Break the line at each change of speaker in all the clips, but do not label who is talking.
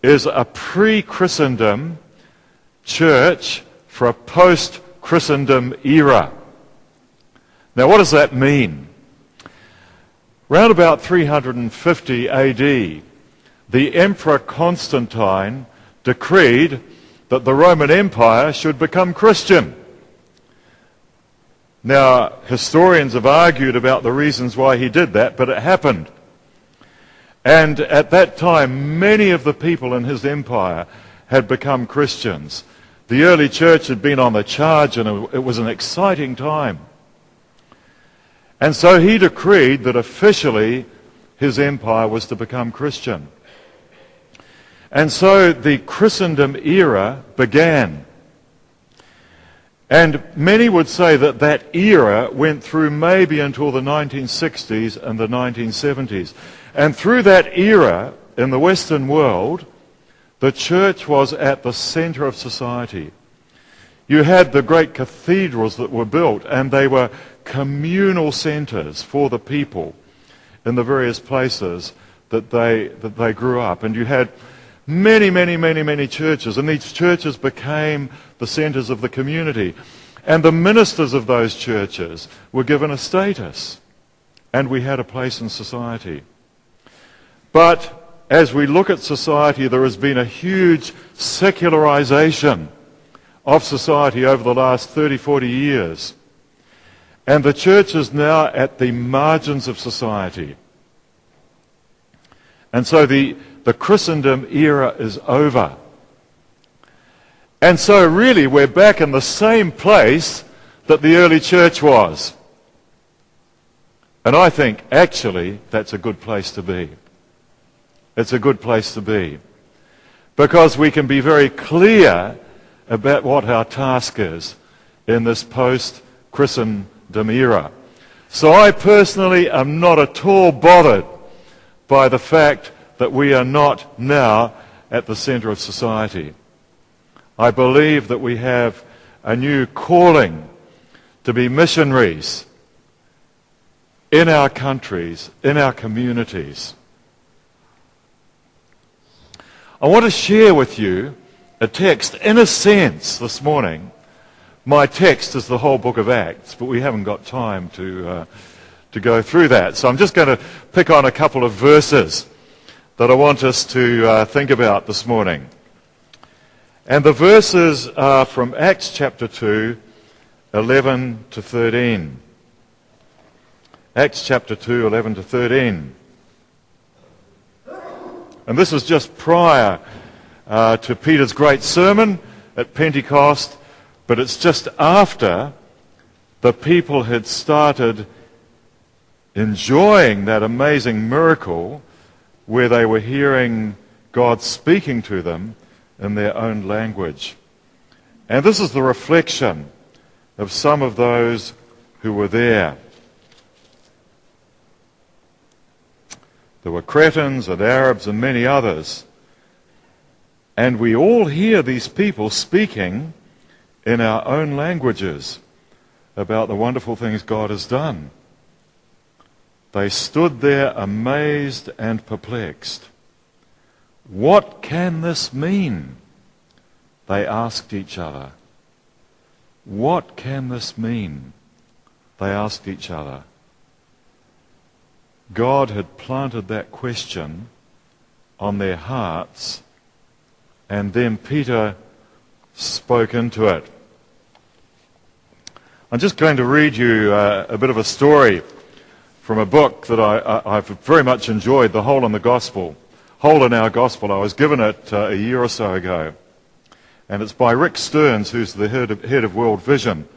is a pre-Christendom church for a post-Christendom era. Now, what does that mean? Round about 350 AD, the Emperor Constantine decreed that the Roman Empire should become Christian. Now, historians have argued about the reasons why he did that, but it happened. And at that time, many of the people in his empire had become Christians. The early church had been on the charge, and it was an exciting time. And so he decreed that officially his empire was to become Christian. And so the Christendom era began. And many would say that that era went through maybe until the 1960s and the 1970s. And through that era in the Western world, the church was at the center of society. You had the great cathedrals that were built, and they were communal centers for the people in the various places that they grew up. And you had many churches, and these churches became the centers of the community. And the ministers of those churches were given a status, and we had a place in society. But as we look at society, there has been a huge secularization of society over the last 30, 40 years. And the church is now at the margins of society. And so the Christendom era is over. And so really we're back in the same place that the early church was. And I think actually that's a good place to be. It's a good place to be. Because we can be very clear about what our task is in this post-Christendom era. So I personally am not at all bothered by the fact that we are not now at the center of society. I believe that we have a new calling to be missionaries in our countries, in our communities. I want to share with you a text, in a sense, this morning. My text is the whole book of Acts, but we haven't got time to go through that. So I'm just going to pick on a couple of verses that I want us to think about this morning. And the verses are from Acts chapter 2, 11 to 13. Acts chapter 2, 11 to 13. And this is just prior to Peter's great sermon at Pentecost, but it's just after the people had started enjoying that amazing miracle where they were hearing God speaking to them in their own language. And this is the reflection of some of those who were there. There were Cretans and Arabs and many others. And we all hear these people speaking in our own languages about the wonderful things God has done. They stood there amazed and perplexed. What can this mean? They asked each other. What can this mean? They asked each other. God had planted that question on their hearts, and then Peter spoke into it. I'm just going to read you a bit of a story from a book that I've very much enjoyed, The Hole in the Gospel. Hole in Our Gospel. I was given it a year or so ago. And it's by Rick Stearns, who's the head of World Vision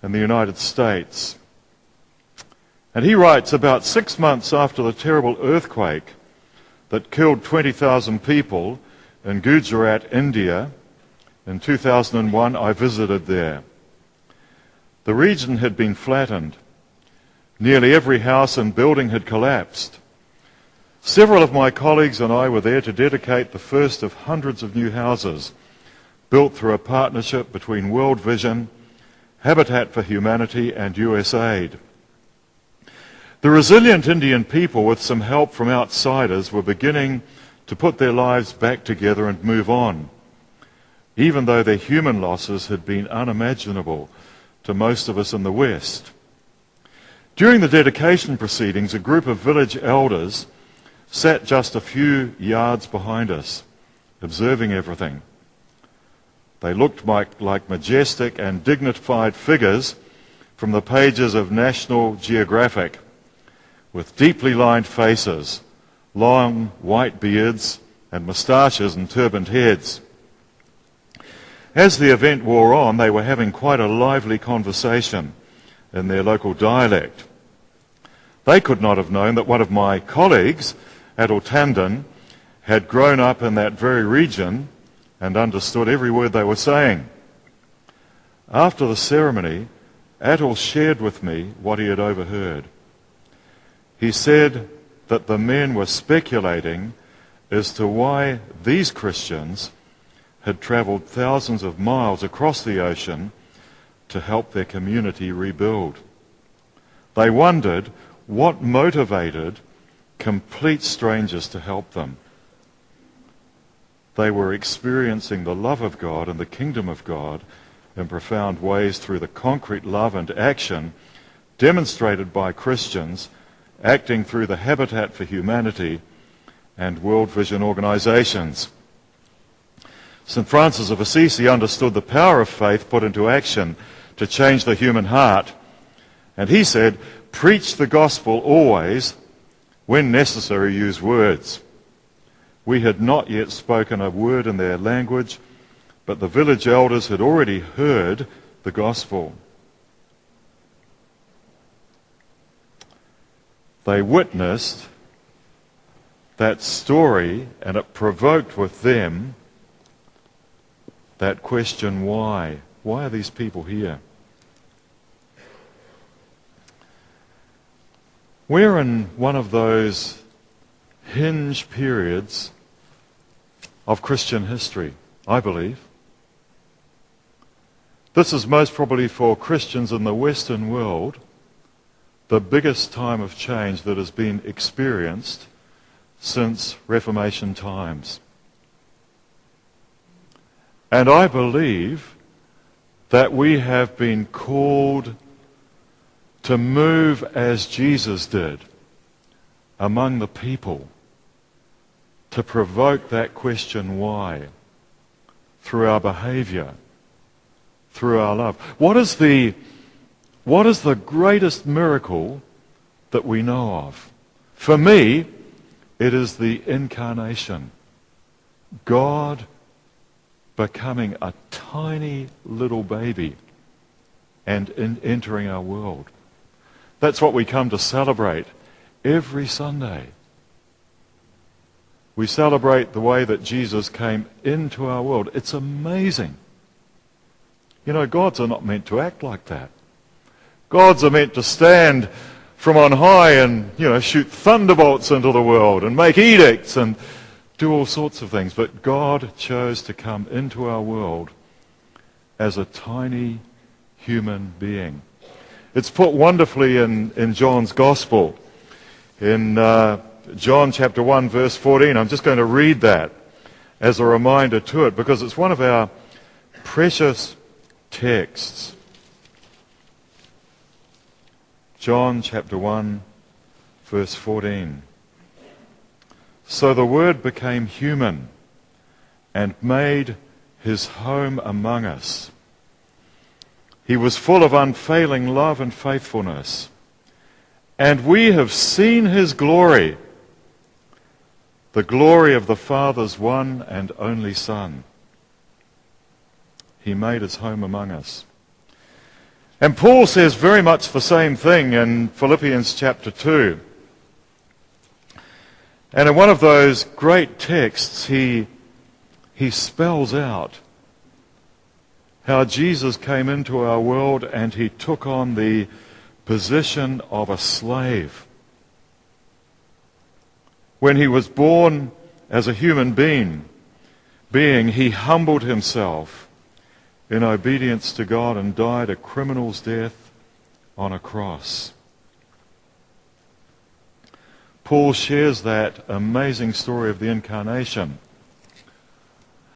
in the United States. And he writes, about 6 months after the terrible earthquake that killed 20,000 people in Gujarat, India, in 2001, I visited there. The region had been flattened. Nearly every house and building had collapsed. Several of my colleagues and I were there to dedicate the first of hundreds of new houses built through a partnership between World Vision, Habitat for Humanity and USAID. The resilient Indian people, with some help from outsiders, were beginning to put their lives back together and move on, even though their human losses had been unimaginable to most of us in the West. During the dedication proceedings, a group of village elders sat just a few yards behind us, observing everything. They looked like majestic and dignified figures from the pages of National Geographic, with deeply lined faces, long white beards and moustaches and turbaned heads. As the event wore on, they were having quite a lively conversation in their local dialect. They could not have known that one of my colleagues at Otandon had grown up in that very region and understood every word they were saying. After the ceremony, Atul shared with me what he had overheard. He said that the men were speculating as to why these Christians had travelled thousands of miles across the ocean to help their community rebuild. They wondered what motivated complete strangers to help them. They were experiencing the love of God and the kingdom of God in profound ways through the concrete love and action demonstrated by Christians acting through the Habitat for Humanity and World Vision organizations. St. Francis of Assisi understood the power of faith put into action to change the human heart. And he said, "Preach the gospel always, when necessary use words." We had not yet spoken a word in their language, but the village elders had already heard the gospel. They witnessed that story, and it provoked with them that question, why? Why are these people here? We're in one of those hinge periods of Christian history, I believe. This is most probably for Christians in the Western world the biggest time of change that has been experienced since Reformation times. And I believe that we have been called to move as Jesus did among the people, to provoke that question why, through our behavior, through our love. What is the greatest miracle that we know of? For me, it is the incarnation. God becoming a tiny little baby and entering our world. That's what we come to celebrate every Sunday. We celebrate the way that Jesus came into our world. It's amazing. You know, gods are not meant to act like that. Gods are meant to stand from on high and, shoot thunderbolts into the world and make edicts and do all sorts of things. But God chose to come into our world as a tiny human being. It's put wonderfully in John's Gospel. In John chapter 1, verse 14. I'm just going to read that as a reminder to it because it's one of our precious texts. John chapter 1, verse 14. So the Word became human and made his home among us. He was full of unfailing love and faithfulness. And we have seen his glory, the glory of the Father's one and only Son. He made his home among us. And Paul says very much the same thing in Philippians chapter 2. And in one of those great texts, he spells out how Jesus came into our world and he took on the position of a slave. When he was born as a human being, he humbled himself in obedience to God and died a criminal's death on a cross. Paul shares that amazing story of the incarnation.